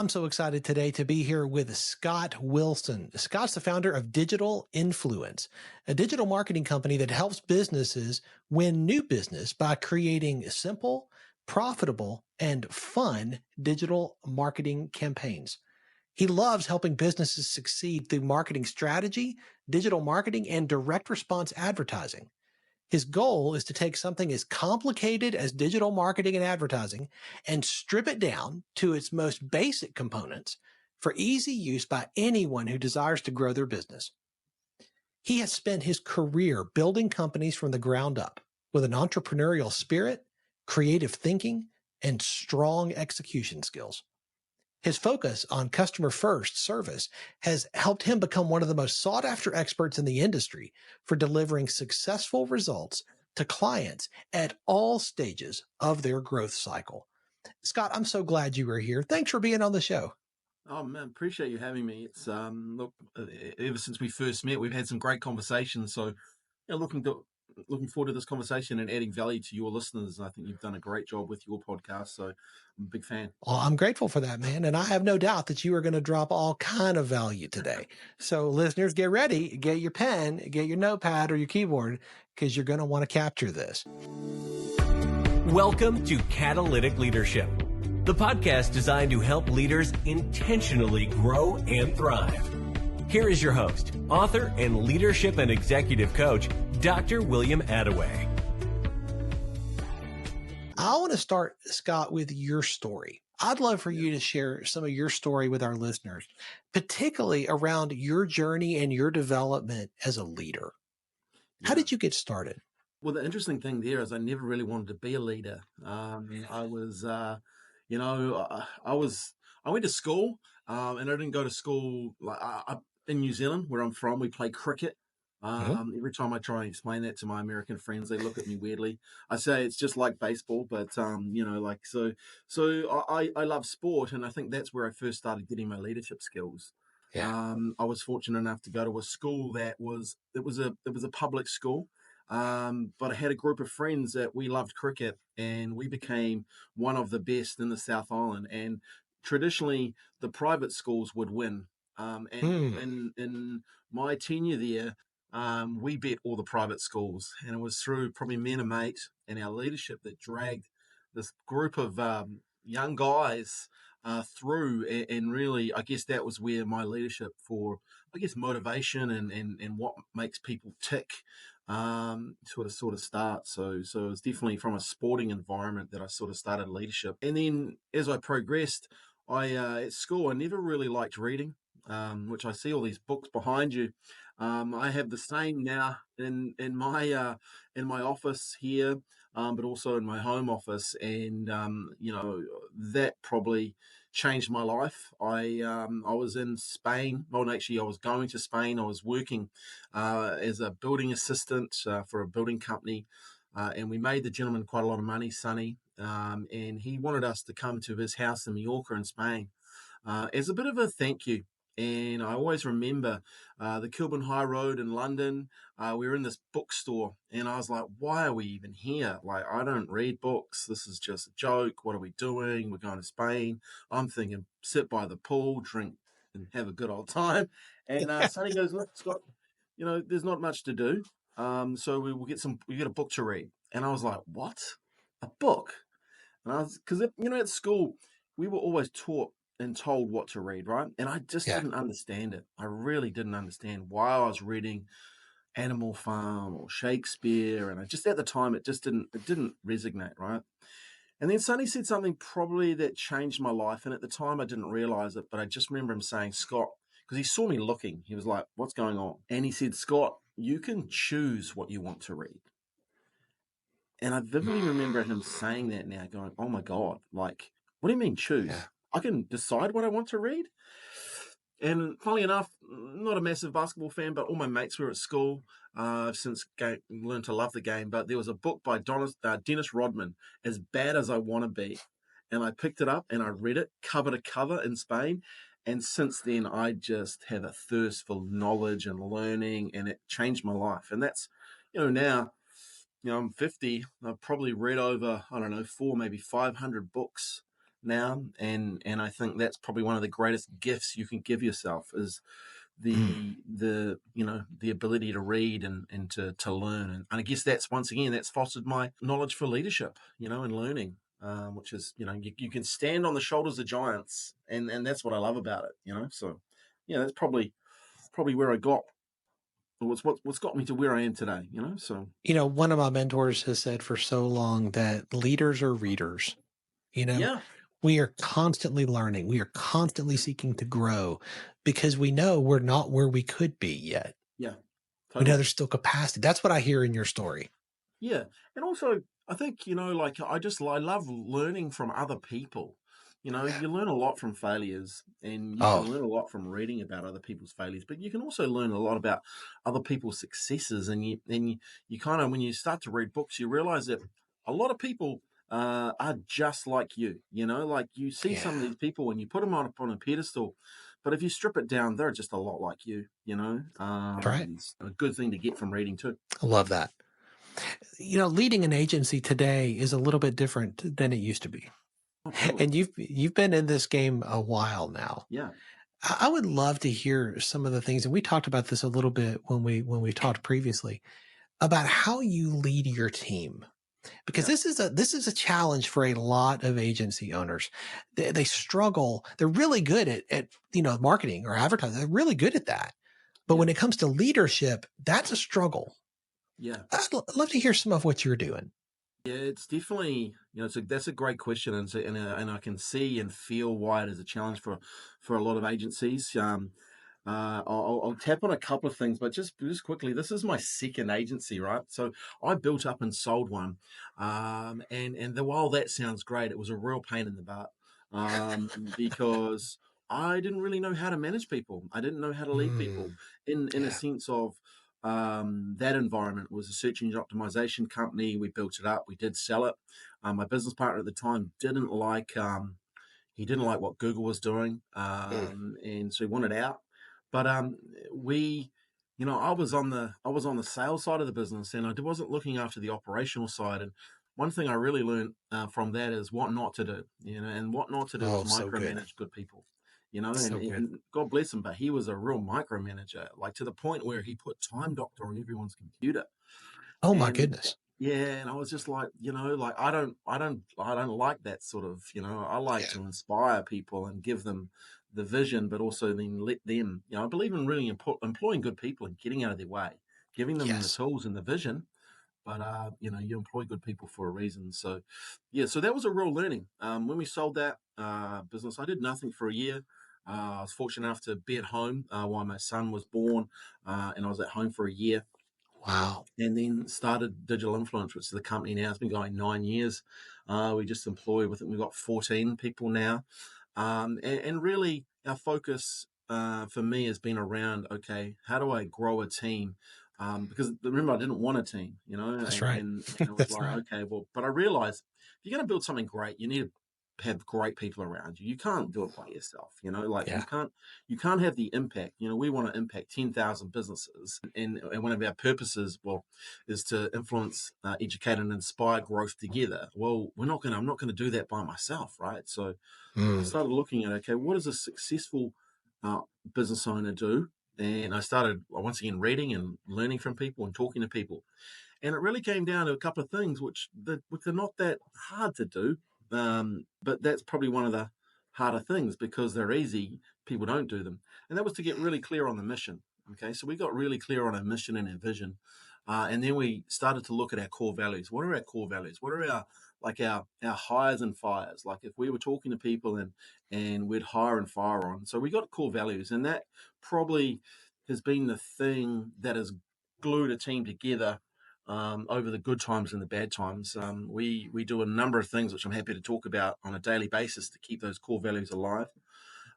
I'm so excited today to be here with Scott Wilson. Scott's the founder of Digital Influence, a digital marketing company that helps businesses win new business by creating simple, profitable, and fun digital marketing campaigns. He loves helping businesses succeed through marketing strategy, digital marketing, and direct response advertising. His goal is to take something as complicated as digital marketing and advertising and strip it down to its most basic components for easy use by anyone who desires to grow their business. He has spent his career building companies from the ground up with an entrepreneurial spirit, creative thinking, and strong execution skills. His focus on customer-first service has helped him become one of the most sought-after experts in the industry for delivering successful results to clients at all stages of their growth cycle. Scott, I'm so glad you were here. Thanks for being on the show. Oh man, appreciate you having me. It's ever since we first met, we've had some great conversations. So, looking forward to this conversation and adding value to your listeners. I think you've done a great job with your podcast. So, I'm a big fan. Well, I'm grateful for that, man. And I have no doubt that you are going to drop all kind of value today. So listeners, get ready, get your pen, get your notepad or your keyboard, because you're going to want to capture this. Welcome to Catalytic Leadership, the podcast designed to help leaders intentionally grow and thrive. Here is your host, author, and leadership and executive coach, Dr. William Attaway. I want to start, Scott, with your story. I'd love for you to share some of your story with our listeners, particularly around your journey and your development as a leader. How did you get started? Well, the interesting thing there is I never really wanted to be a leader. I was, I went to school, and I didn't go to school in New Zealand, where I'm from. We play cricket. Every time I try and explain that to my American friends, they look at me weirdly. I say it's just like baseball, but I love sport, and I think that's where I first started getting my leadership skills. Yeah. I was fortunate enough to go to a school it was a public school. But I had a group of friends that we loved cricket, and we became one of the best in the South Island. And traditionally, the private schools would win. In my tenure there, we beat all the private schools, and it was through probably me and a mate and our leadership that dragged this group of young guys through. And really, I guess that was where my leadership for, motivation and what makes people tick sort of start. So it was definitely from a sporting environment that I sort of started leadership. And then as I progressed, at school, I never really liked reading. Which I see all these books behind you. I have the same now in my office here, but also in my home office, and that probably changed my life. I was in Spain. Well, actually, I was going to Spain. I was working as a building assistant for a building company, and we made the gentleman quite a lot of money, Sonny, and he wanted us to come to his house in Mallorca in Spain as a bit of a thank you. And I always remember the Kilburn High Road in London. We were in this bookstore, and I was like, why are we even here? Like, I don't read books. This is just a joke. What are we doing? We're going to Spain. I'm thinking, sit by the pool, drink, and have a good old time. And Sonny goes, look, Scott, there's not much to do. So we get a book to read. And I was like, what? A book? And because at school, we were always taught and told what to read, right? And I just didn't understand it. I really didn't understand why I was reading Animal Farm or Shakespeare. And at the time, it didn't resonate, right? And then Sonny said something probably that changed my life. And at the time, I didn't realize it, but I just remember him saying, Scott, because he saw me looking, he was like, what's going on? And he said, Scott, you can choose what you want to read. And I vividly remember him saying that now, going, oh my God, like, what do you mean choose? Yeah. I can decide what I want to read. And funnily enough, not a massive basketball fan, but all my mates were at school. I've since learned to love the game. But there was a book by Dennis Rodman, As Bad as I Want to Be. And I picked it up and I read it cover to cover in Spain. And since then, I just have a thirst for knowledge and learning, and it changed my life. And that's, now, I'm 50. I've probably read over, 4, maybe 500 books. now, and I think that's probably one of the greatest gifts you can give yourself is Mm. the ability to read and to learn, and I guess that's once again that's fostered my knowledge for leadership, and learning, which is you can stand on the shoulders of giants, and that's what I love about it, so yeah, that's probably where I got what's got me to where I am today, so One of my mentors has said for so long that leaders are readers. You know, yeah, we are constantly learning. We are constantly seeking to grow because we know we're not where we could be yet. yeah, We know totally. there's still capacity. That's what I hear in your story. Yeah, and also I think like I love learning from other people. Yeah. You learn a lot from failures, and you can Oh, learn a lot from reading about other people's failures. But you can also learn a lot about other people's successes, and you kind of when you start to read books, you realize that a lot of people are just like you. Like you see some of yeah. these people and you put them on a pedestal, but if you strip it down, they're just a lot like you. That's right. And it's a good thing to get from reading too. I love that. Leading an agency today is a little bit different than it used to be. Oh, totally. And you've been in this game a while now. Yeah. I would love to hear some of the things, and we talked about this a little bit when we talked previously about how you lead your team. Because Yeah. this is a challenge for a lot of agency owners. They struggle. They're really good at marketing or advertising. They're really good at that. But Yeah. when it comes to leadership, that's a struggle. Yeah. I'd love to hear some of what you're doing. Yeah. It's definitely, that's a great question. And I can see and feel why it is a challenge for a lot of agencies. I'll tap on a couple of things, but just quickly, this is my second agency, right? So I built up and sold one, while that sounds great, it was a real pain in the butt, because I didn't really know how to manage people. I didn't know how to lead people Mm, in a yeah. sense of that environment was a search engine optimization company. We built it up. We did sell it. My business partner at the time didn't like. He didn't like what Google was doing, Mm, and so he wanted out. But we, I was on the sales side of the business, and I wasn't looking after the operational side. And one thing I really learned from that is what not to do. And what not to do is oh, so good. micromanage good people. And, So good. and God bless him, but he was a real micromanager, like to the point where he put Time Doctor on everyone's computer. Oh my And goodness. yeah, and I was just like, like I don't like that sort of, I like Yeah. to inspire people and give them the vision, but also then let them, I believe in really employing good people and getting out of their way, giving them the Yes. tools and the vision, but you employ good people for a reason. So yeah, so that was a real learning. When we sold that business, I did nothing for a year. I was fortunate enough to be at home while my son was born, and I was at home for a year, Wow. and then started Digital Influence, which is the company now. It's been going 9 years. We just employ with it. We've got 14 people now. And really, our focus for me has been around, okay, how do I grow a team? Because remember, I didn't want a team, That's and, right. and, and it was That's like, right. okay, well, but I realized if you're going to build something great, you need to have great people around you. You can't do it by yourself, like Yeah. you can't have the impact. We want to impact 10,000 businesses, and one of our purposes, well, is to influence, educate, and inspire growth together. Well, I'm not going to do that by myself, right? So I Mm, started looking at, okay, what does a successful uh, business owner do? And I started once again reading and learning from people and talking to people. And it really came down to a couple of things, which are not that hard to do, but that's probably one of the harder things because they're easy. People don't do them, and that was to get really clear on the mission. Okay, so we got really clear on our mission and our vision, and then we started to look at our core values. What are our core values? What are our hires and fires? Like if we were talking to people and we'd hire and fire on. So we got core values, and that probably has been the thing that has glued a team together over the good times and the bad times. We do a number of things which I'm happy to talk about on a daily basis to keep those core values alive.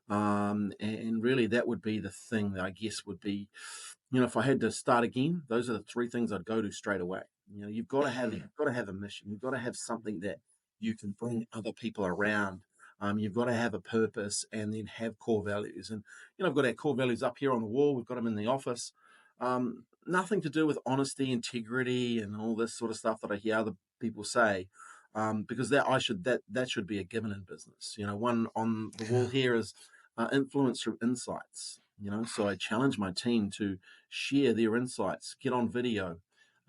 And really, that would be the thing that I guess would be, if I had to start again, those are the three things I'd go to straight away. You've got to have a mission. You've got to have something that you can bring other people around. You've got to have a purpose and then have core values. And I've got our core values up here on the wall. We've got them in the office. Nothing to do with honesty, integrity, and all this sort of stuff that I hear other people say. because that should be a given in business. One on the wall here is influence through insights. So I challenge my team to share their insights, get on video,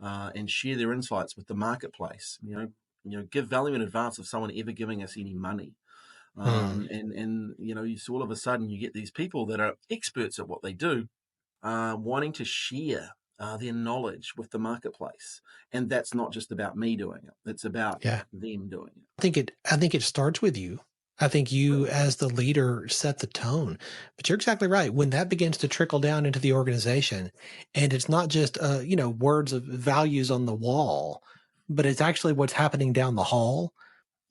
and share their insights with the marketplace. Give value in advance of someone ever giving us any money. Hmm. And all of a sudden you get these people that are experts at what they do, wanting to share their knowledge with the marketplace, and that's not just about me doing it; it's about Yeah. them doing it. I think it starts with you. I think you Really? as the leader set the tone. But you're exactly right. When that begins to trickle down into the organization, and it's not just words of values on the wall, but it's actually what's happening down the hall,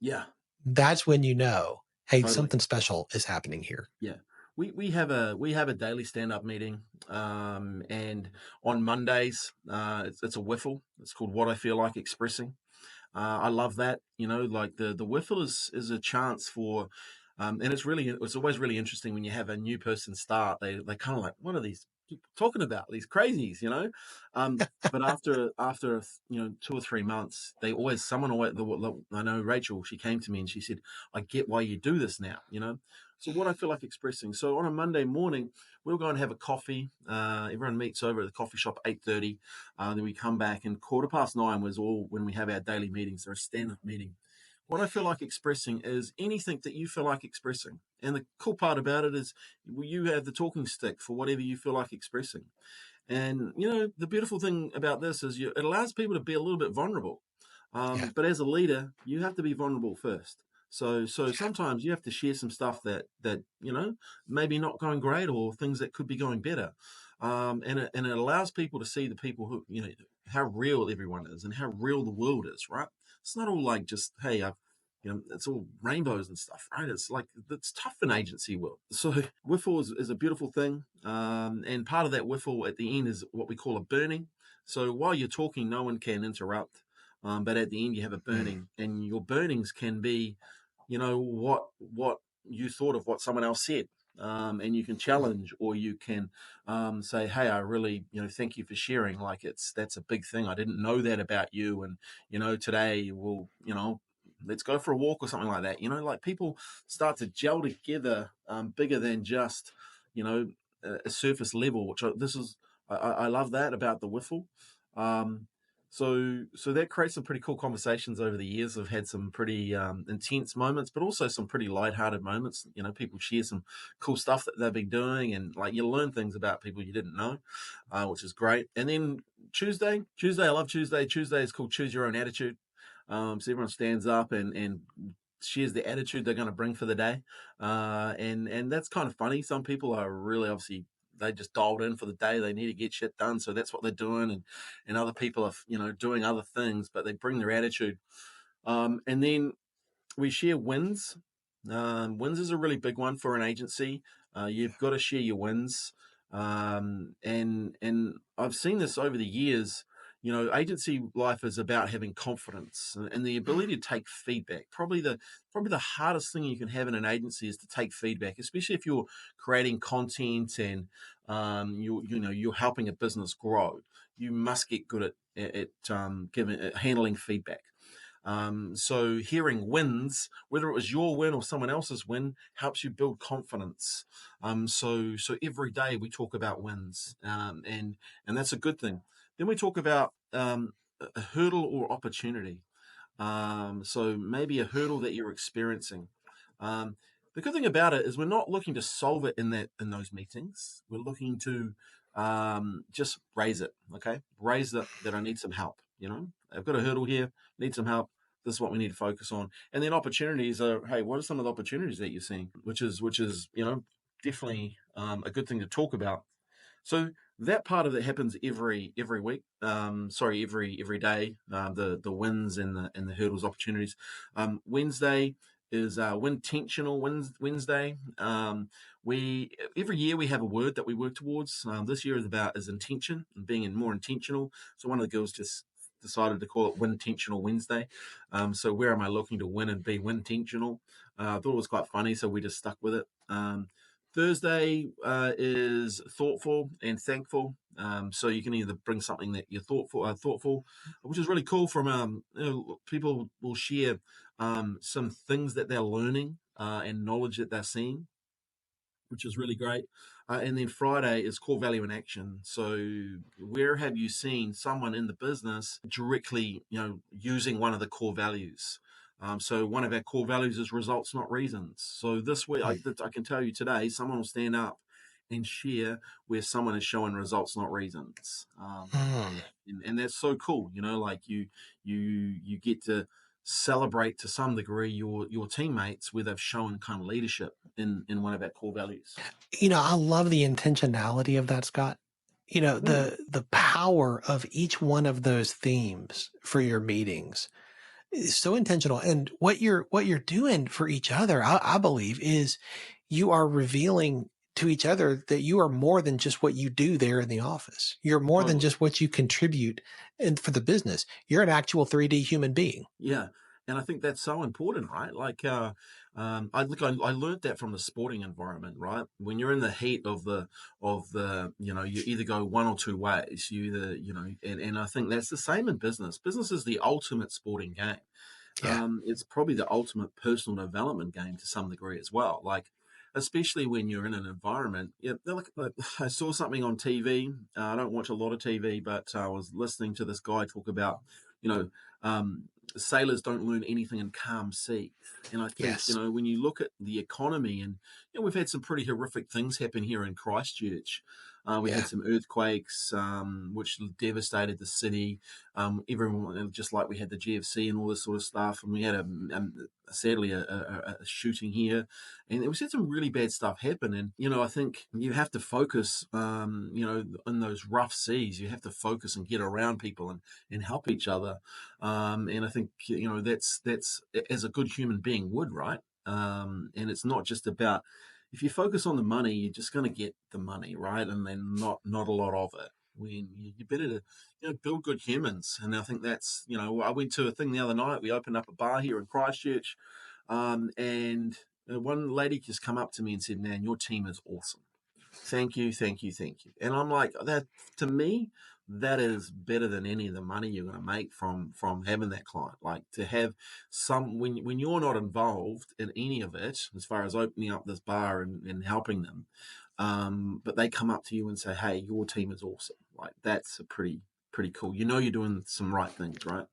Yeah, that's when you know, hey, totally. something special is happening here. Yeah, we have a daily stand up meeting, and on Mondays, it's a whiffle. It's called What I Feel Like Expressing. I love that. Like the whiffle is a chance for, and it's always really interesting when you have a new person start. They kind of like, what are these people talking about? These crazies, But after 2 or 3 months, I know Rachel. She came to me and she said, "I get why you do this now." So what I feel like expressing. So on a Monday morning, we'll go and have a coffee. Everyone meets over at the coffee shop 8:30. Then we come back, and 9:15 was all when we have our daily meetings. They're a stand-up meeting. What I feel like expressing is anything that you feel like expressing. And the cool part about it is you have the talking stick for whatever you feel like expressing. And the beautiful thing about this is it allows people to be a little bit vulnerable. Yeah. But as a leader, you have to be vulnerable first. So sometimes you have to share some stuff that maybe not going great, or things that could be going better. And it allows people to see the people who how real everyone is and how real the world is. Right? It's not all like just, hey, it's all rainbows and stuff, right? It's like it's tough in agency world. So whiffle is a beautiful thing, and part of that whiffle at the end is what we call a burning. So while you're talking, no one can interrupt, but at the end you have a Mm. burning, and your burnings can be, what you thought of what someone else said. And you can challenge, or you can say, "Hey, I really, thank you for sharing. Like, that's a big thing. I didn't know that about you, and today we'll, let's go for a walk," or something like that. Like people start to gel together, bigger than just, a surface level. I love that about the wiffle. Um, so that creates some pretty cool conversations over the years. I've had some pretty intense moments, but also some pretty lighthearted moments. People share some cool stuff that they've been doing, and like you learn things about people you didn't know, which is great. And then Tuesday, I love Tuesday. Tuesday is called Choose Your Own Attitude. So everyone stands up and shares the attitude they're going to bring for the day, and that's kind of funny. Some people are really obviously they just dialed in for the day. They need to get shit done, so that's what they're doing. And other people are doing other things, but they bring their attitude. And then we share wins. Wins is a really big one for an agency. You've got to share your wins, and I've seen this over the years. Agency life is about having confidence and the ability to take feedback. Probably the hardest thing you can have in an agency is to take feedback, especially if you're creating content and you're helping a business grow. You must get good at handling feedback. So hearing wins, whether it was your win or someone else's win, helps you build confidence. So every day we talk about wins, and that's a good thing. Then we talk about a hurdle or opportunity. So maybe a hurdle that you're experiencing. Um, the good thing about it is we're not looking to solve it in those meetings. We're looking to just raise it. Okay, raise that I need some help. I've got a hurdle here. Need some help. This is what we need to focus on. And then opportunities are, hey, what are some of the opportunities that you're seeing? Which is definitely a good thing to talk about. So that part of it happens every week. Every day. The wins and the hurdles, opportunities. Wednesday is intentional Wednesday. We every year we have a word that we work towards. This year is intention and being more intentional. So one of the girls just decided to call it Intentional Wednesday. So where am I looking to win and be intentional? I thought it was quite funny, so we just stuck with it. Thursday is thoughtful and thankful. So you can either bring something that you're thoughtful, which is really cool. From people will share some things that they're learning and knowledge that they're seeing, which is really great. And then Friday is core value in action. So where have you seen someone in the business directly, using one of the core values? So one of our core values is results, not reasons. So this way, I can tell you today, someone will stand up and share where someone is showing results, not reasons. Hmm. And that's so cool. Like you get to celebrate to some degree your teammates where they've shown kind of leadership in one of our core values. I love the intentionality of that, Scott. Mm, The power of each one of those themes for your meetings is so intentional. And what you're doing for each other, I believe, is you are revealing to each other that you are more than just what you do there in the office. You're more than totally. just what you contribute and for the business. You're an actual 3D human being. Yeah. And I think that's so important, right? Like, I learned that from the sporting environment, right? When you're in the heat of the, you either go one or two ways. You either, and I think that's the same in business. Business is the ultimate sporting game. Yeah. It's probably the ultimate personal development game to some degree as well. Like, especially when you're in an environment. Yeah, like, I saw something on TV. I don't watch a lot of TV, but I was listening to this guy talk about, you know, sailors don't learn anything in calm sea. And I think, Yes. when you look at the economy, and we've had some pretty horrific things happen here in Christchurch. We Yeah. had some earthquakes, which devastated the city. Everyone, just like we had the GFC and all this sort of stuff, and we had sadly a shooting here, and we had some really bad stuff happen. And I think you have to focus, in those rough seas, you have to focus and get around people and help each other. And I think that's as a good human being would, right? And it's not just about, if you focus on the money, you're just going to get the money, right? And then not a lot of it. When you're better to build good humans. And I think that's, I went to a thing the other night. We opened up a bar here in Christchurch, and one lady just come up to me and said, "Man, your team is awesome. Thank you, thank you, thank you." And I'm like, that to me, that is better than any of the money you're going to make from having that client. Like, to have some, when you're not involved in any of it, as far as opening up this bar and helping them, but they come up to you and say, "Hey, your team is awesome." Like, that's a pretty cool. You're doing some right things, right?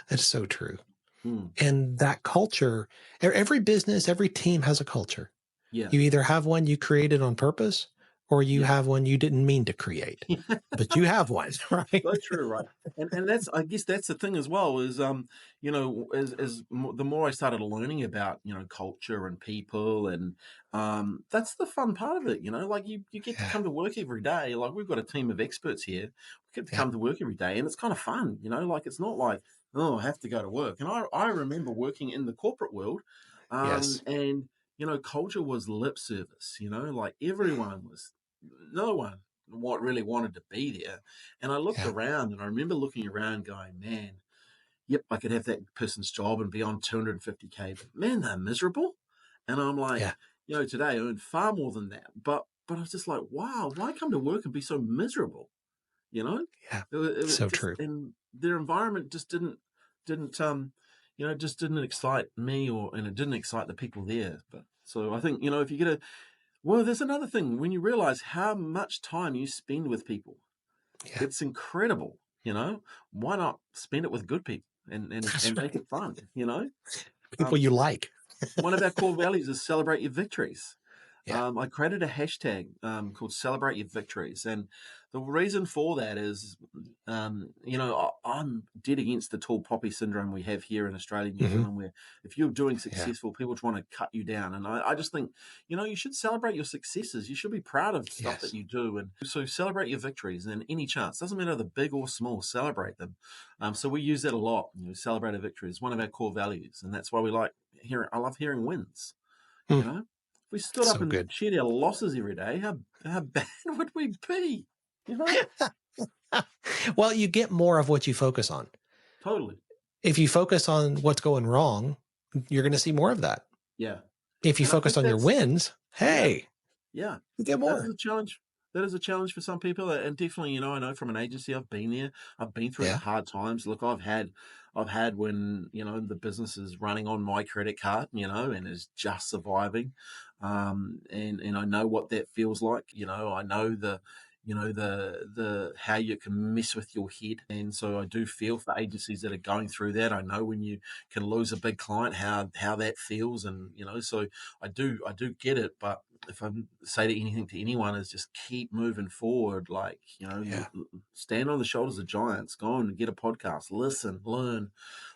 That's so true. Mm, And that culture, every business, every team has a culture. yeah, You either have one you created on purpose or you yeah. have one you didn't mean to create, but you have one, right? So true, right? And that's, I guess that's the thing as well, is the more I started learning about culture and people, and that's the fun part of it. Like, you get to Yeah. come to work every day. Like, we've got a team of experts here. We get to Yeah. come to work every day, and it's kind of fun. Like, it's not like, oh, I have to go to work. And I remember working in the corporate world, Yes. and culture was lip service. Like, no one what really wanted to be there. And I looked Yeah. around, and I remember looking around going, man, yep, I could have that person's job and be on 250K, but man, they're miserable. And I'm like, Yeah. today I earned far more than that. But I was just like, wow, why come to work and be so miserable? You know, Yeah. it was So just, true. and their environment just didn't just didn't excite me, and it didn't excite the people there. But so I think, if you get there's another thing when you realize how much time you spend with people. Yeah. It's incredible. Why not spend it with good people and That's and make right. it fun? People you like. One of our core values is celebrate your victories. Yeah. I created a hashtag called Celebrate Your Victories. And the reason for that is, I'm dead against the tall poppy syndrome we have here in Australia and New Hmm. Zealand, where if you're doing Yeah. successful, people just want to cut you down. And I just think, you should celebrate your successes. You should be proud of stuff that Yes. you do. And so celebrate your victories, and any chance, doesn't matter the big or small, celebrate them. So we use that a lot. Celebrate our victories, one of our core values. And that's why I love hearing wins. Mm. If we stood up So and good. shared our losses every day, how bad would we be? Well, you get more of what you focus on. Totally. If you focus on what's going wrong, you're going to see more of that. Yeah. If you And I focus think on your that's, wins, yeah, hey, yeah. you get That's more. the challenge. that is a challenge for some people, and definitely, I know from an agency, I've been there. I've been through the Yeah. hard times. Look, I've had when the business is running on my credit card, and is just surviving, and I know what that feels like. I know the how you can mess with your head, and so I do feel for agencies that are going through that. I know when you can lose a big client, how that feels, and so I do get it. But if I say to anything to anyone is just keep moving forward, like Yeah. stand on the shoulders of giants, go and get a podcast, listen, learn,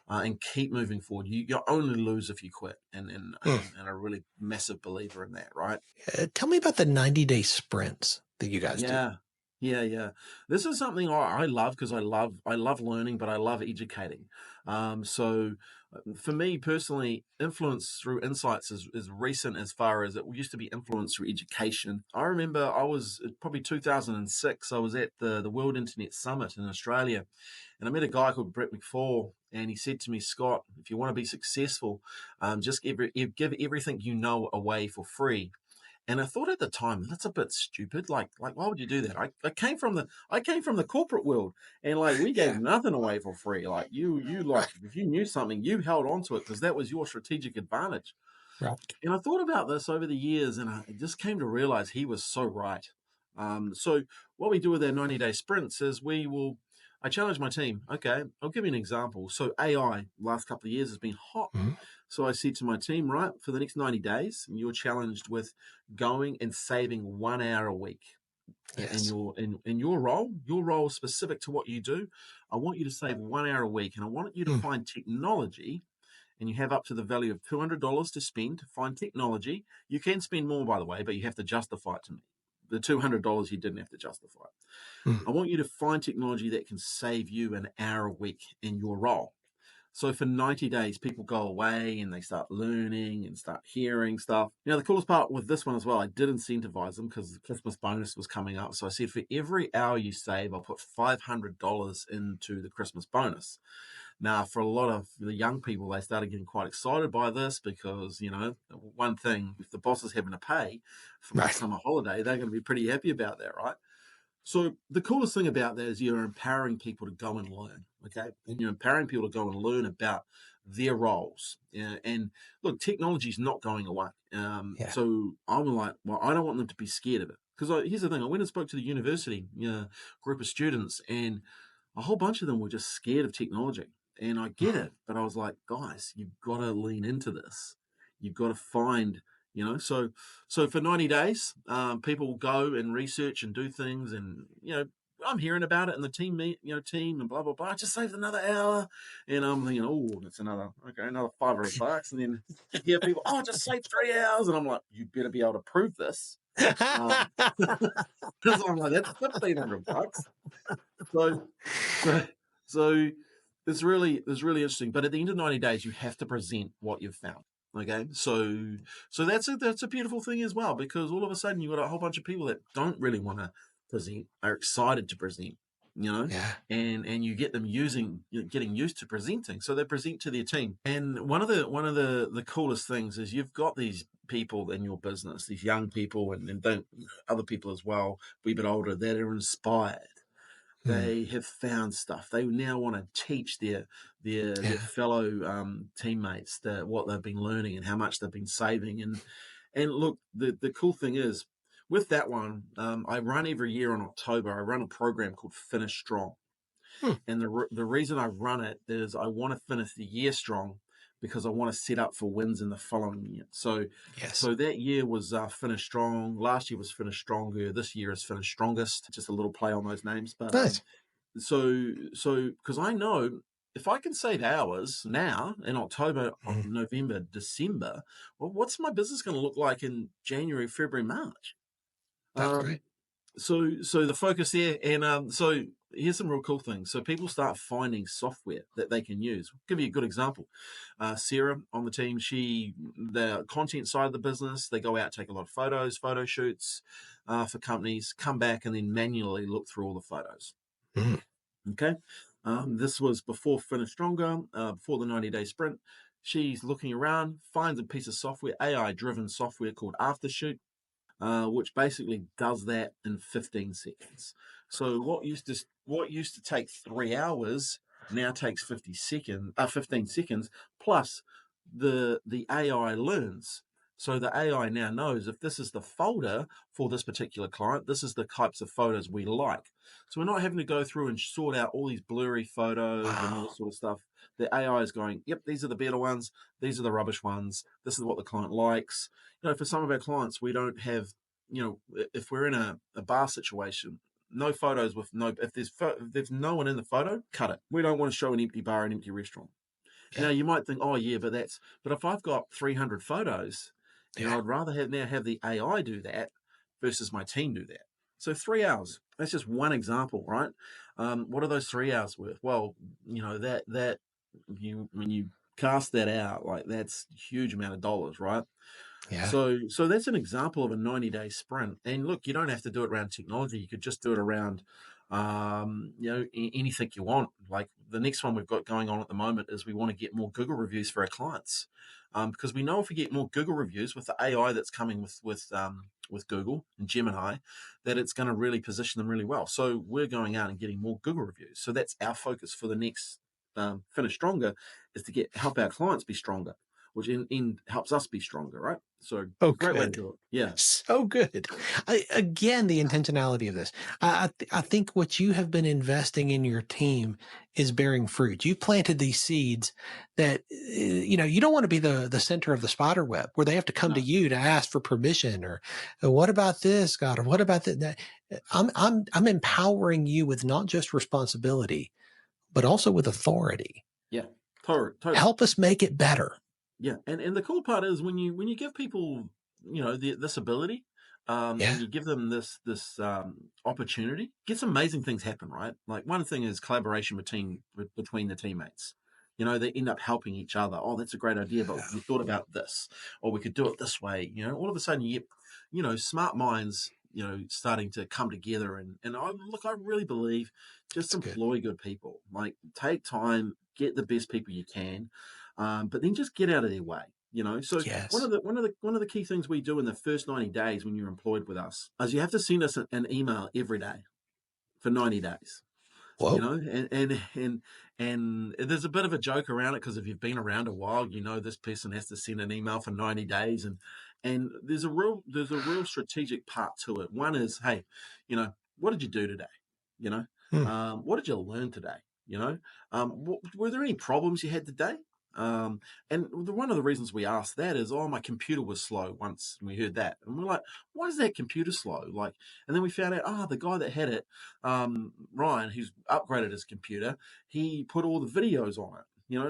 and keep moving forward. You only lose if you quit, Mm. and a really massive believer in that, right? Tell me about the 90-day sprints that you guys do. Yeah. Yeah, yeah. This is something I love because I love learning, but I love educating. So for me personally, influence through insights is recent as far as it used to be influence through education. I remember I was probably 2006. I was at the World Internet Summit in Australia, and I met a guy called Brett McFall, and he said to me, Scott, if you want to be successful, just give everything you know away for free. And I thought at the time that's a bit stupid. Like why would you do that? I came from the corporate world, and like we gave Yeah. nothing away for free. Like you like if you knew something, you held on to it because that was your strategic advantage. Right. And I thought about this over the years, and I just came to realize he was so right. So what we do with our 90-day sprints is I challenge my team. Okay, I'll give you an example. So AI last couple of years has been hot. Mhm. So I said to my team, right, for the next 90 days, you're challenged with going and saving 1 hour a week in Yes. your role specific to what you do. I want you to save 1 hour a week, and I want you to Mm. find technology, and you have up to the value of $200 to spend to find technology. You can spend more, by the way, but you have to justify it to me. The $200 you didn't have to justify. Mm. I want you to find technology that can save you an hour a week in your role. So for 90 days, people go away and they start learning and start hearing stuff. Now, the coolest part with this one as well, I did incentivize them because the Christmas bonus was coming up. So I said, for every hour you save, I'll put $500 into the Christmas bonus. Now, for a lot of the young people, they started getting quite excited by this because, one thing, if the boss is having to pay for my Right. summer holiday, they're going to be pretty happy about that, right? So the coolest thing about that is you're empowering people to go and learn, okay? And you're empowering people to go and learn about their roles. And look, technology is not going away. Yeah. So I'm like, well, I don't want them to be scared of it. Because here's the thing, I went and spoke to the university group of students, and a whole bunch of them were just scared of technology. And I get Mhm. it, but I was like, guys, you've got to lean into this. You've got to find, so for 90 days, people go and research and do things, and I'm hearing about it in the team and blah blah blah. I just saved another hour, and I'm thinking, oh, that's another $500, and then you hear people, oh, I just saved 3 hours, and I'm like, you better be able to prove this, because I'm like, that's $1,500. So, so, so it's really interesting. But at the end of 90 days, you have to present what you've found. Okay, so that's a beautiful thing as well, because all of a sudden you've got a whole bunch of people that don't really want to present, are excited to present, Yeah. and you get them getting used to presenting, so they present to their team. And one of the coolest things is you've got these people in your business, these young people, and then other people as well, a wee bit older, that are inspired. Mm. They have found stuff. They now want to teach their Yeah. fellow teammates what they've been learning and how much they've been saving. And look, the cool thing is with that one, I run every year in October. I run a program called Finish Strong, Hmm. and the reason I run it is I want to finish the year strong because I want to set up for wins in the following year. So, Yes. so that year was Finish Strong. Last year was Finish Stronger. This year is Finish Strongest. Just a little play on those names, but Nice. so because I know if I can save hours now in October, Mhm. November, December, well, what's my business going to look like in January, February, March? That's right. Um, so the focus there, and so here's some real cool things. So people start finding software that they can use. I'll give you a good example. Sarah on the team, the content side of the business, they go out, take a lot of photos, photo shoots for companies, come back and then manually look through all the photos. Mhm. Okay. This was before Finish Stronger, before the 90-day sprint. She's looking around, finds a piece of software, AI driven software called Aftershoot. which basically does that in 15 seconds. So what used to take 3 hours now takes 15 seconds. Plus, the AI learns. So the AI now knows if this is the folder for this particular client, this is the types of photos we like. So we're not having to go through and sort out all these blurry photos and all Wow. this sort of stuff. The AI is going, yep, these are the better ones. These are the rubbish ones. This is what the client likes. For some of our clients, we don't have, if we're in a bar situation, no photos with no, if there's no one in the photo, cut it. We don't want to show an empty bar, an empty restaurant. Yeah. Now you might think, oh yeah, but if I've got 300 photos, Yeah. I'd rather have the AI do that versus my team do that. So 3 hours, that's just one example, right? What are those 3 hours worth? Well, that when you cast that out, like that's a huge amount of dollars, right? Yeah. So that's an example of a 90-day sprint. And look, you don't have to do it around technology. You could just do it around, anything you want. Like the next one we've got going on at the moment is we want to get more Google reviews for our clients, because we know if we get more Google reviews with the AI that's coming with Google and Gemini, that it's going to really position them really well. So we're going out and getting more Google reviews. So that's our focus for the next Finish Stronger, is to help our clients be stronger, which in helps us be stronger, right? So Oh, great way to good. do it. Yeah. So good. Again, the intentionality of this. I think what you have been investing in your team is bearing fruit. You planted these seeds that, you don't want to be the center of the spider web where they have to come to No. you to ask for permission or what about this, God, or what about that? I'm empowering you with not just responsibility, but also with authority. Yeah. Totally. Help us make it better. Yeah. And the cool part is when you give people, this ability, Yeah. and you give them this opportunity, gets amazing things happen, right? Like one thing is collaboration between the teammates. They end up helping each other. Oh, that's a great idea, but we thought about this, or we could do it this way. All of a sudden you get, smart minds, starting to come together. And I really believe just That's good. employ good people. Like take time, get the best people you can, but then just get out of their way. So Yes. one of the key things we do in the first 90 days when you're employed with us is you have to send us an email every day for 90 days. Whoa. And there's a bit of a joke around it, because if you've been around a while, this person has to send an email for 90 days, and there's a real strategic part to it. One is, hey, what did you do today? Hmm. What did you learn today? Were there any problems you had today? And one of the reasons we asked that is, oh, my computer was slow once. We heard that, and we're like, why is that computer slow? Like, and then we found out, the guy that had it, Ryan, who's upgraded his computer, he put all the videos on it,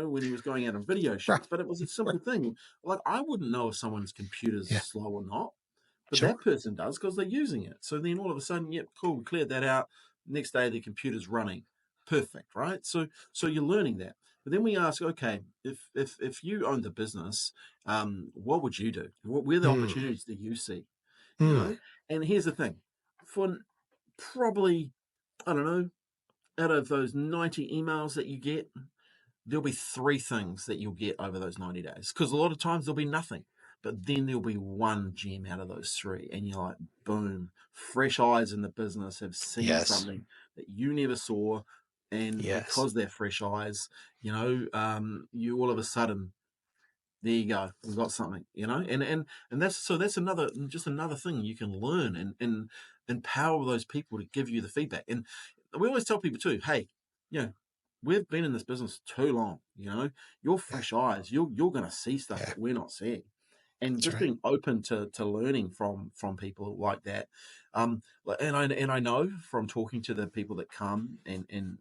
when he was going out on video Right. shoots. But it was a simple thing. Like, I wouldn't know if someone's computer's Yeah. slow or not, but Sure. that person does because they're using it. So then all of a sudden, yep, cool, we cleared that out. Next day, the computer's running. Perfect, right? So you're learning that. But then we ask, okay, if you owned the business, what would you do? Where are the Hmm. opportunities that you see? Hmm. And here's the thing: for probably, I don't know, out of those 90 emails that you get, there'll be 3 things that you'll get over those 90 days. Because a lot of times there'll be nothing, but then there'll be one gem out of those 3, and you're like, boom, fresh eyes in the business have seen Yes. something that you never saw. And Yes. because they're fresh eyes, you all of a sudden, there you go, we've got something, and that's another thing you can learn and empower those people to give you the feedback. And we always tell people too, hey, we've been in this business too long, you're Yeah. fresh eyes, you're going to see stuff Yeah. that we're not seeing. And That's just right. being open to learning from people like that. And I know from talking to the people that come and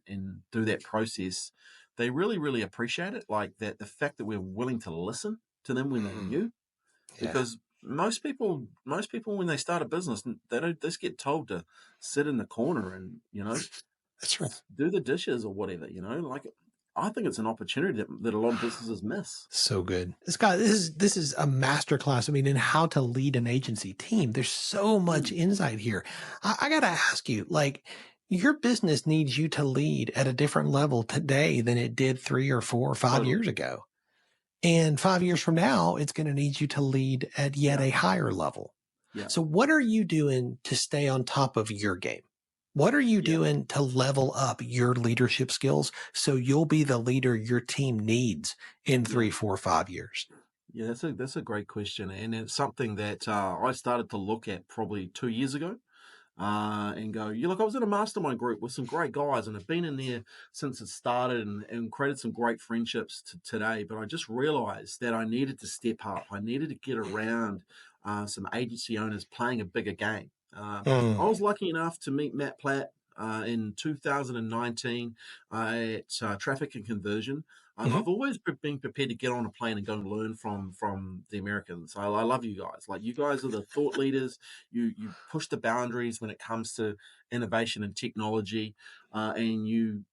do that process, they really, really appreciate it. Like that, the fact that we're willing to listen to them when they're Hmm. new, Yeah. because most people when they start a business, they don't just get told to sit in the corner and That's right. do the dishes or whatever. Like I think it's an opportunity that a lot of businesses miss. So good. Scott, this is a masterclass. I mean, in how to lead an agency team. There's so much Mm, insight here. I got to ask you, like, your business needs you to lead at a different level today than it did 3 or 4 or 5 totally. years ago. And 5 years from now, it's going to need you to lead at yet Yeah. a higher level. Yeah. So what are you doing to stay on top of your game? What are you Yeah. doing to level up your leadership skills so you'll be the leader your team needs in Yeah. 3, 4, 5 years? Yeah, that's a great question, and it's something that I started to look at probably 2 years ago, and go, yeah, look, I was in a mastermind group with some great guys, and I've been in there since it started, and created some great friendships today. But I just realized that I needed to step up. I needed to get around some agency owners playing a bigger game. I Mm, was lucky enough to meet Matt Platt in 2019 at Traffic and Conversion. mhm. I've always been prepared to get on a plane and go and learn from the Americans. I love you guys. Like, you guys are the thought leaders. You push the boundaries when it comes to innovation and technology, and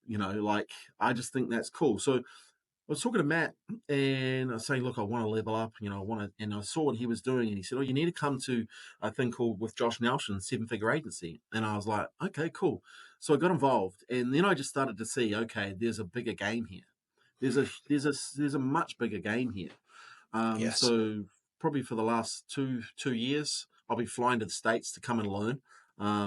like, I just think that's cool. So I was talking to Matt, and I was saying, look, I want to level up, I want to, and I saw what he was doing, and he said, oh, you need to come to a thing called with Josh Nelson, Seven Figure Agency. And I was like, okay, cool. So I got involved, and then I just started to see, okay, there's a bigger game here. There's a much bigger game here. Yes. So probably for the last two years, I'll be flying to the States to come and learn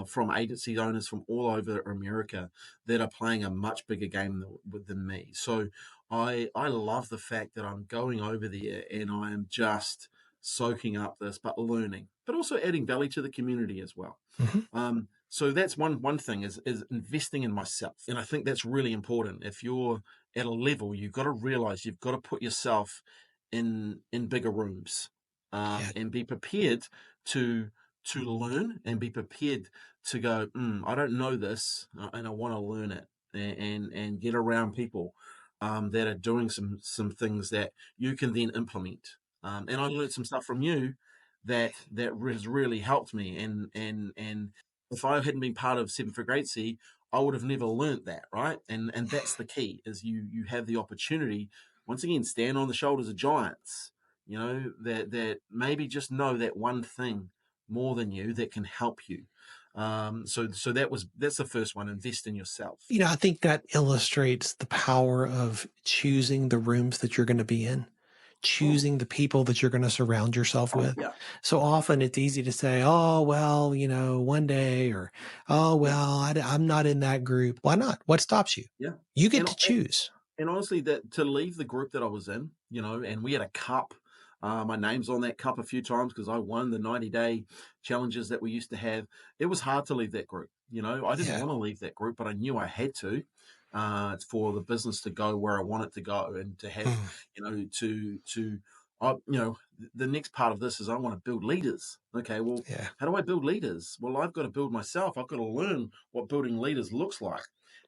from agency owners from all over America that are playing a much bigger game than me. So I love the fact that I'm going over there and I am just soaking up this, but learning, but also adding value to the community as well. Mhm. So that's one thing is investing in myself, and I think that's really important. If you're at a level, you've got to realize you've got to put yourself in bigger rooms, Yeah. and be prepared to learn, and be prepared to go, I don't know this, and I want to learn it, and get around people that are doing some things that you can then implement. And I learned some stuff from you that has really helped me, and if I hadn't been part of Seven Figure Agency, I would have never learnt that, right? And that's the key, is you have the opportunity, once again, stand on the shoulders of giants, that maybe just know that one thing more than you that can help you. So that's the first one: invest in yourself. I think that illustrates the power of choosing the rooms that you're going to be in, Oh, choosing the people that you're going to surround yourself with. yeah, So often it's easy to say, oh, well, one day, or, oh, yeah, well, I'm not in that group. Why not? What stops you? yeah. You get And to choose. And honestly, that to leave the group that I was in, and we had a cup. My name's on that cup a few times because I won the 90-day challenges that we used to have. It was hard to leave that group. I didn't Yeah. want to leave that group, but I knew I had to. It's for the business to go where I want it to go, and to have, Mm, the next part of this is I want to build leaders. Okay, well, yeah. how do I build leaders? Well, I've got to build myself. I've got to learn what building leaders looks like,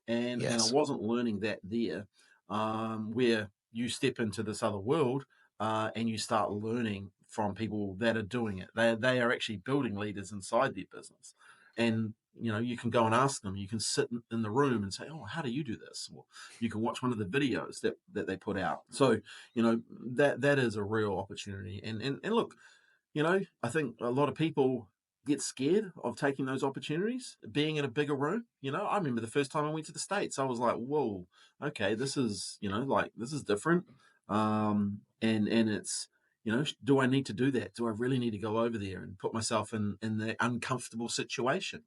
and I Yes. wasn't learning that there, where you step into this other world, and you start learning from people that are doing it. They are actually building leaders inside their business, and you can go and ask them. You can sit in the room and say, "Oh, how do you do this?" Or you can watch one of the videos that they put out. So that is a real opportunity. And look, I think a lot of people get scared of taking those opportunities, being in a bigger room. I remember the first time I went to the States, I was like, whoa, okay, this is, like, this is different. And it's, do I need to do that? Do I really need to go over there and put myself in the uncomfortable situation?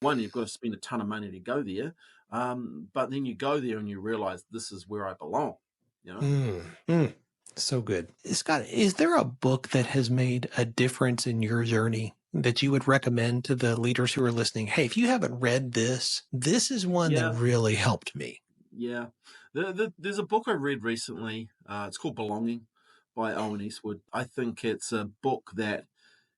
One, you've got to spend a ton of money to go there. But then you go there and you realize this is where I belong, you know? Mm, mm. So good. Scott, is there a book that has made a difference in your journey that you would recommend to the leaders who are listening? Hey, if you haven't read this, this is one that Yeah. really helped me. Yeah, there's a book I read recently. It's called Belonging by Owen Eastwood. I think it's a book that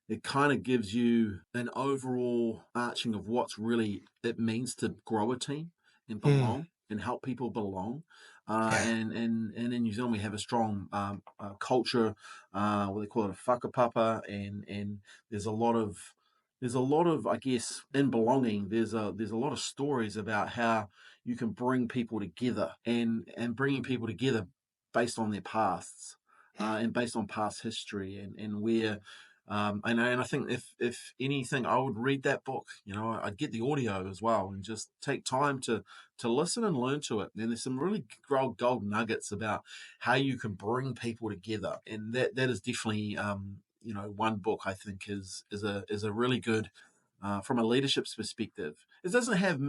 it kind of gives you an overall arching of what's really it means to grow a team and Mm, belong and help people belong. yeah. And in New Zealand we have a strong culture, what they call it, a whakapapa, and there's a lot of I guess in belonging. There's a lot of stories about how you can bring people together, and bringing people together based on their pasts, and based on past history, and where and I think if anything, I would read that book. I'd get the audio as well, and just take time to listen and learn to it. And there's some really gold nuggets about how you can bring people together, and that is definitely one book I think is a really good from a leadership perspective. It doesn't have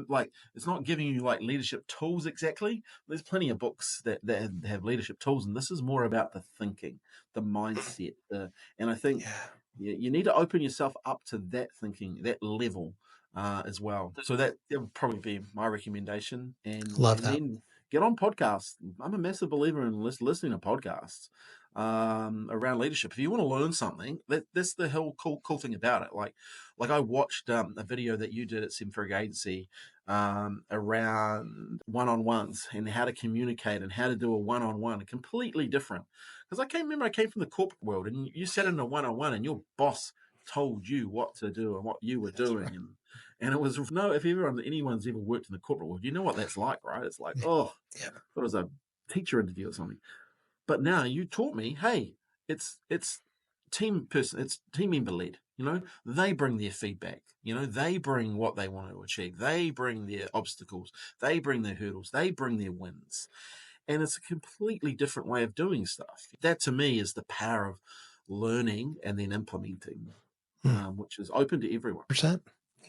it's not giving you like leadership tools exactly. There's plenty of books that have leadership tools, and this is more about the thinking, the mindset, and I think Yeah. you need to open yourself up to that thinking, that level as well. So that would probably be my recommendation, Love and that. then get on podcasts. I'm a massive believer in listening to podcasts around leadership. If you want to learn something, that's the whole cool thing about it. Like I watched a video that you did at Simfrig Agency around one-on-ones and how to communicate and how to do a one-on-one, completely different. Because I came from the corporate world, and you sat in a one-on-one, and your boss told you what to do and what you were That's doing, right. and it was if anyone's ever worked in the corporate world, you know what that's like, right? It's like, Yeah. oh, Yeah. it was a teacher interview or something. But now you taught me, hey, it's it's team member led. They bring their feedback. They bring what they want to achieve. They bring their obstacles. They bring their hurdles. They bring their wins. And it's a completely different way of doing stuff. That to me is the power of learning and then implementing, which is open to everyone. 100%.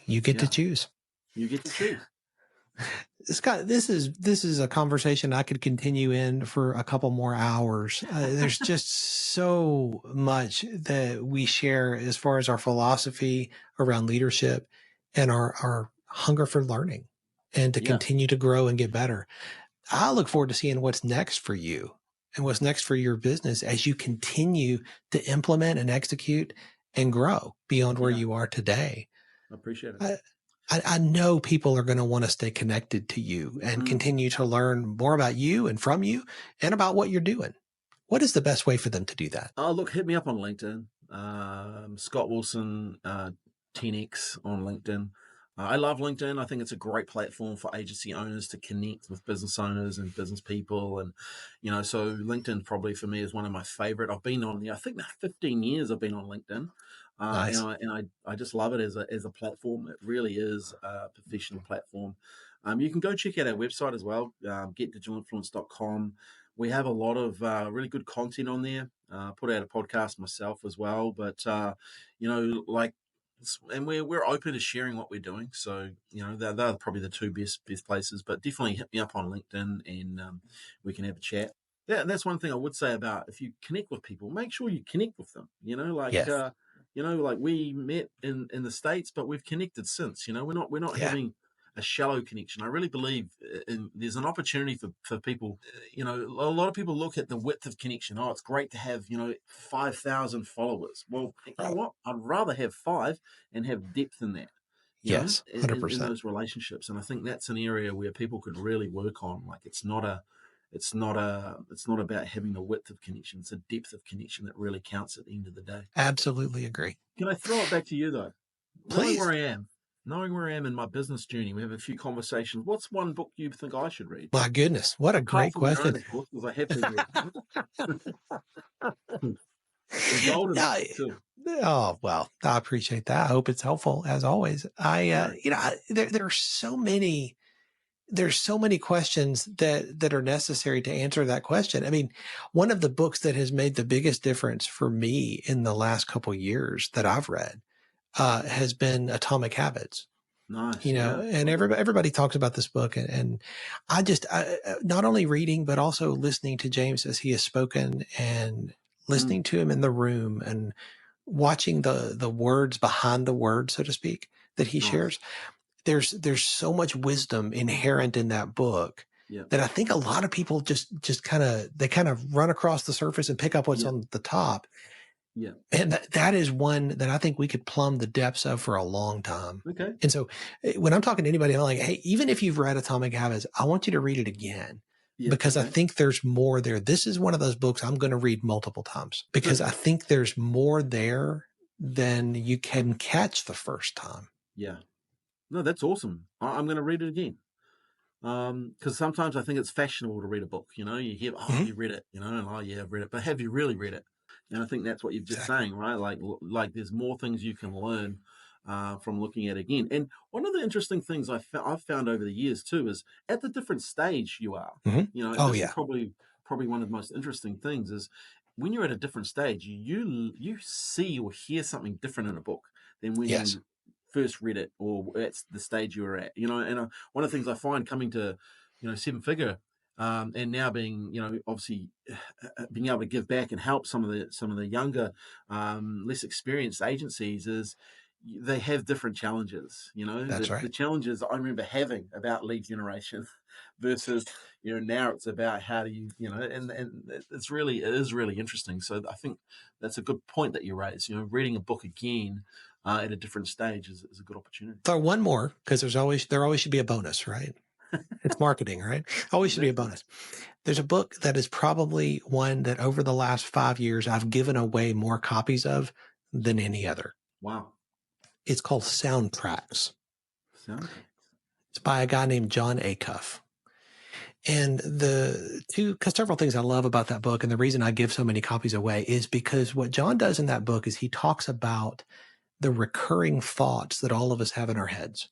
You get to Yeah, choose. you get to choose. Scott, this is a conversation I could continue in for a couple more hours. There's just so much that we share as far as our philosophy around leadership and our hunger for learning and to Yeah, continue to grow and get better. I look forward to seeing what's next for you and what's next for your business as you continue to implement and execute and grow beyond where yeah, you are today. I appreciate it. I know people are going to want to stay connected to you and continue to learn more about you and from you and about what you're doing. What is the best way for them to do that? Oh, look, hit me up on LinkedIn. Scott Wilson, 10X on LinkedIn. I love LinkedIn. I think it's a great platform for agency owners to connect with business owners and business people. And, so LinkedIn probably for me is one of my favorite. I've been on there, I think 15 years I've been on LinkedIn. Nice. I just love it as a platform. It really is a professional platform. You can go check out our website as well, getdigitalinfluence.com. We have a lot of really good content on there. Put out a podcast myself as well, but and we're open to sharing what we're doing. So they're probably the two best places. But definitely hit me up on LinkedIn, and we can have a chat. Yeah, and that's one thing I would say about if you connect with people, make sure you connect with them. Yes. Like we met in the States, but we've connected since. We're not Yeah. having a shallow connection. I really believe there's an opportunity for people. A lot of people look at the width of connection. Oh, it's great to have 5,000 followers. Well, you know what? I'd rather have 5 and have depth in that. Yes. In 100%. those relationships, and I think that's an area where people could really work on. Like it's not about having the width of connection. It's a depth of connection that really counts at the end of the day. Absolutely agree. Can I throw it back to you though? Knowing Please. where I am in my business journey, we have a few conversations. What's one book you think I should read? My goodness. What a Apart great from your own, question. of course, because I have to read. The golden Yeah. too. Oh, well, I appreciate that. I hope it's helpful as always. Right. There are there's so many questions that are necessary to answer that question. I mean, one of the books that has made the biggest difference for me in the last couple of years that I've read has been Atomic Habits. Nice. Yeah. And everybody talks about this book, and I not only reading but also listening to James as he has spoken and listening to him in the room and watching the words behind the words, so to speak, that he Nice. shares. There's so much wisdom inherent in that book Yeah. that I think a lot of people just kind of run across the surface and pick up what's on the top. Yeah. And that is one that I think we could plumb the depths of for a long time. Okay. And so when I'm talking to anybody, I'm like, hey, even if you've read Atomic Habits, I want you to read it again. Yeah. Because okay. I think there's more there. This is one of those books I'm going to read multiple times because I think there's more there than you can catch the first time. Yeah. No, that's awesome. I'm going to read it again. Because sometimes I think it's fashionable to read a book. You hear, you read it, and oh yeah, I've read it, but have you really read it? And I think that's what you're just saying, right? Like there's more things you can learn from looking at it again. And one of the interesting things I've found over the years too is at the different stage you are. Mm-hmm. This is probably one of the most interesting things is when you're at a different stage, you see or hear something different in a book than when Yes, you first read it or at the stage you were at. And one of the things I find coming to, seven figure, and now being, obviously being able to give back and help some of the younger, less experienced agencies is they have different challenges. that's The right. challenges I remember having about lead generation versus now it's about how do and it is really interesting. So I think that's a good point that you raise. Reading a book again at a different stage is a good opportunity. Throw one more, because there always should be a bonus, right? It's marketing, right? Always should be a Exactly. bonus. There's a book that is probably one that over the last 5 years I've given away more copies of than any other. Wow. It's called Soundtracks. Soundtracks. It's by a guy named John Acuff. And several things I love about that book, and the reason I give so many copies away is because what John does in that book is he talks about the recurring thoughts that all of us have in our heads.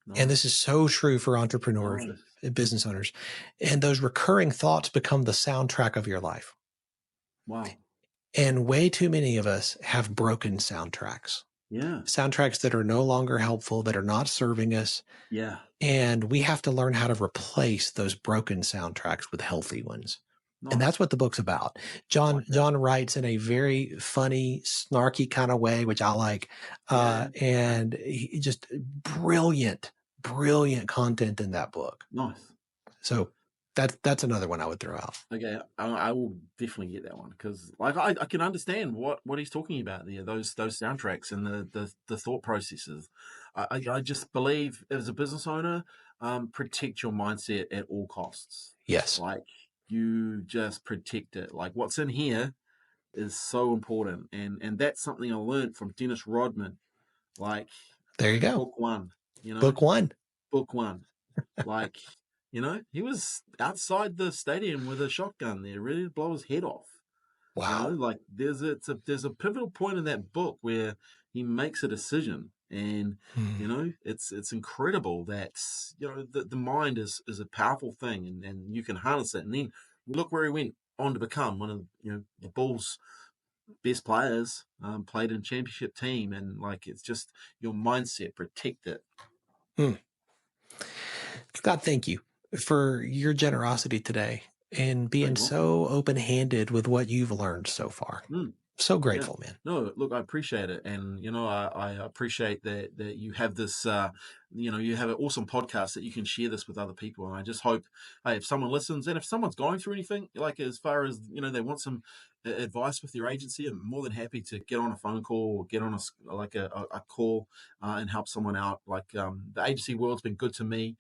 Nice. And this is so true for entrepreneurs Nice. and business owners. And those recurring thoughts become the soundtrack of your life. Wow. And way too many of us have broken soundtracks. Yeah. Soundtracks that are no longer helpful, that are not serving us. Yeah. And we have to learn how to replace those broken soundtracks with healthy ones. Nice. And that's what the book's about. John writes in a very funny, snarky kind of way, which I like. And he just brilliant content in that book. Nice. So that's another one I would throw out. Okay, I will definitely get that one because, like, I can understand what he's talking about there. Those soundtracks and the thought processes. I just believe as a business owner, protect your mindset at all costs. Yes, Like you just protect it. Like what's in here is so important, and that's something I learned from Dennis Rodman. Like there you go. book one. Book one. Like. He was outside the stadium with a shotgun there, ready to blow his head off. Wow. Like there's a pivotal point in that book where he makes a decision, and it's incredible that the mind is a powerful thing, and you can harness it. And then look where he went on to become one of the Bulls' best players, played in a championship team, and like it's just your mindset, protect it. Scott, thank you for your generosity today and being so open-handed with what you've learned so far. So grateful, man. No, look, I appreciate it. And, I appreciate that you have this, you have an awesome podcast that you can share this with other people. And I just hope, hey, if someone listens and if someone's going through anything, like as far as, they want some advice with your agency, I'm more than happy to get on a phone call or get on a call and help someone out. Like the agency world's been good to me.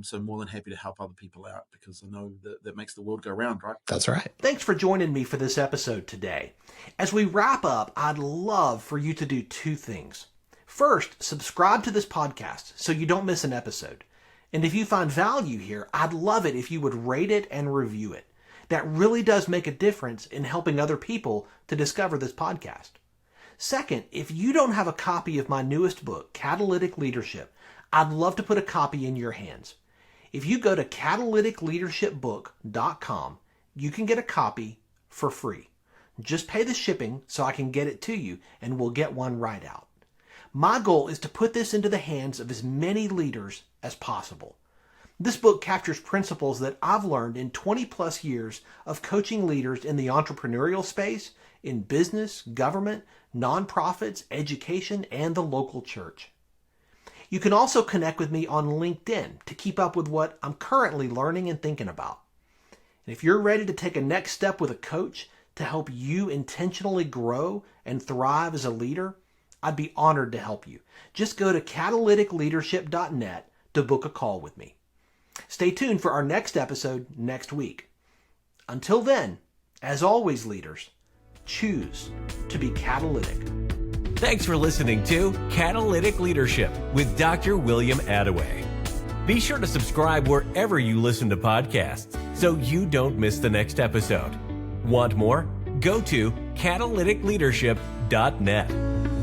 So I'm more than happy to help other people out because I know that makes the world go round, right? That's right. Thanks for joining me for this episode today. As we wrap up, I'd love for you to do two things. First, subscribe to this podcast so you don't miss an episode. And if you find value here, I'd love it if you would rate it and review it. That really does make a difference in helping other people to discover this podcast. Second, if you don't have a copy of my newest book, Catalytic Leadership, I'd love to put a copy in your hands. If you go to catalyticleadershipbook.com, you can get a copy for free. Just pay the shipping so I can get it to you, and we'll get one right out. My goal is to put this into the hands of as many leaders as possible. This book captures principles that I've learned in 20 plus years of coaching leaders in the entrepreneurial space, in business, government, nonprofits, education, and the local church. You can also connect with me on LinkedIn to keep up with what I'm currently learning and thinking about. And if you're ready to take a next step with a coach to help you intentionally grow and thrive as a leader, I'd be honored to help you. Just go to catalyticleadership.net to book a call with me. Stay tuned for our next episode next week. Until then, as always, leaders, choose to be catalytic. Thanks for listening to Catalytic Leadership with Dr. William Attaway. Be sure to subscribe wherever you listen to podcasts so you don't miss the next episode. Want more? Go to catalyticleadership.net.